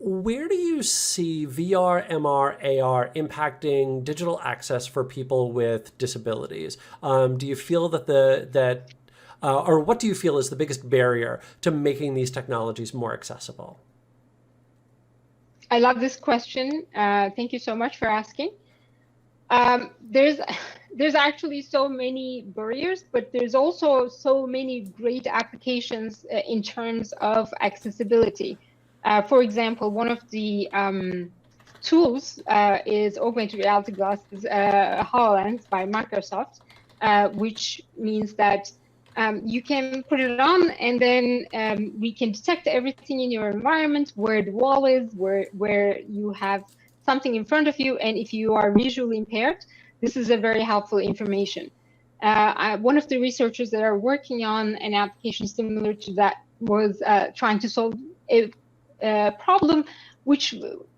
Where do you see VR, MR, AR impacting digital access for people with disabilities? Do you feel or what do you feel is the biggest barrier to making these technologies more accessible? I love this question. Thank you so much for asking. There's actually so many barriers, but there's also so many great applications in terms of accessibility. For example, one of the tools is augmented reality glasses, HoloLens by Microsoft, which means that you can put it on, and then we can detect everything in your environment, where the wall is, where you have something in front of you, and if you are visually impaired, this is a very helpful information. One of the researchers that are working on an application similar to that was trying to solve a problem which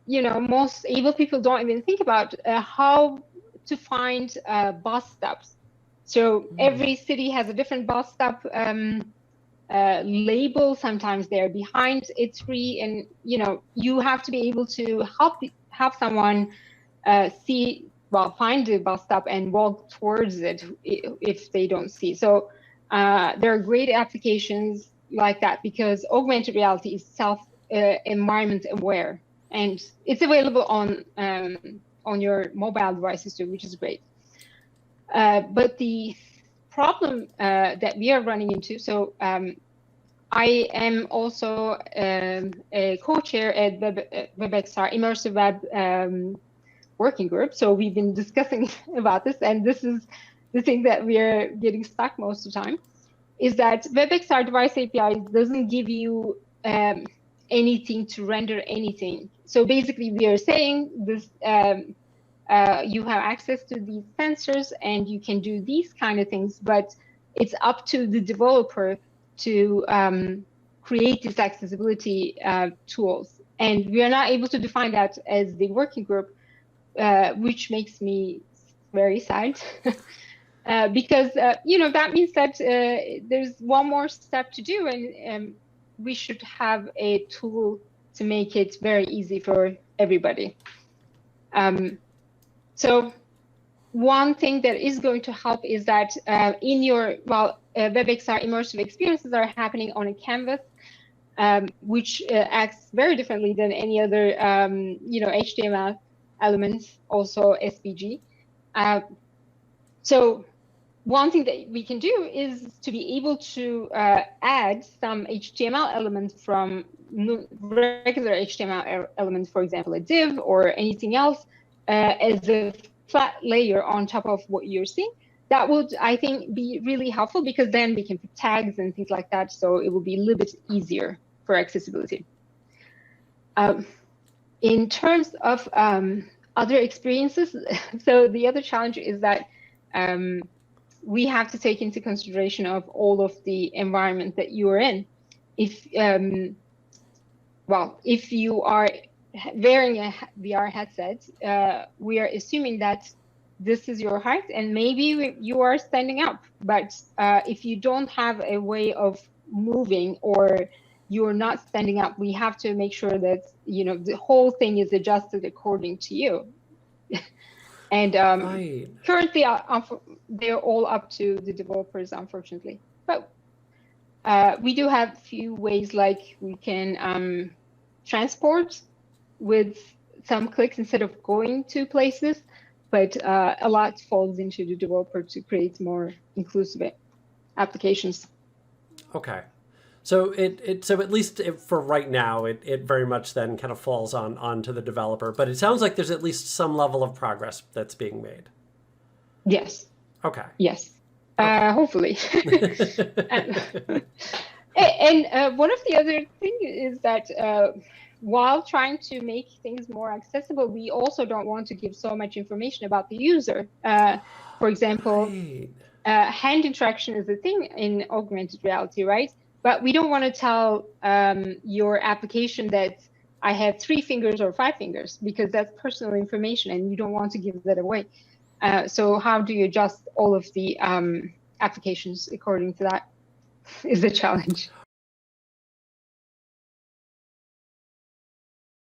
most able people don't even think about, how to find bus stops. So every city has a different bus stop label. Sometimes they're behind a tree, and you have to be able to help someone find the bus stop and walk towards it if they don't see. So there are great applications like that, because augmented reality is environment aware, and it's available on your mobile devices too, which is great. But the problem that we are running into, so I am also a co-chair at WebXR Immersive Web working group. So we've been discussing about this, and this is the thing that we are getting stuck most of the time, is that WebXR device API doesn't give you anything to render anything. So basically we are saying this, you have access to these sensors and you can do these kind of things, but it's up to the developer to create these accessibility tools. And we are not able to define that as the working group, which makes me very sad. Because that means that there's one more step to do, and we should have a tool to make it very easy for everybody. So one thing that is going to help is that in your WebXR immersive experiences are happening on a canvas, which acts very differently than any other HTML elements, also SVG. So one thing that we can do is to be able to add some HTML elements from regular HTML elements, for example, a div or anything else, as a flat layer on top of what you're seeing. That would, I think, be really helpful, because then we can put tags and things like that, so it will be a little bit easier for accessibility. In terms of other experiences, so the other challenge is that we have to take into consideration of all of the environment that you are in. If you are wearing a VR headset, we are assuming that this is your height, and maybe you are standing up. But if you don't have a way of moving, or you're not standing up, we have to make sure that the whole thing is adjusted according to you. And Right. currently, they're all up to the developers, unfortunately. But we do have a few ways, like we can transport with some clicks instead of going to places, but a lot falls into the developer to create more inclusive applications. Okay. So so at least for right now, it very much then kind of falls onto the developer. But it sounds like there's at least some level of progress that's being made. Yes. Okay. Yes. Okay. Hopefully. And one of the other things is that while trying to make things more accessible, we also don't want to give so much information about the user. For example, Right. hand interaction is a thing in augmented reality, right? But we don't want to tell your application that I have 3 fingers or 5 fingers, because that's personal information and you don't want to give that away. So how do you adjust all of the applications according to that is a challenge.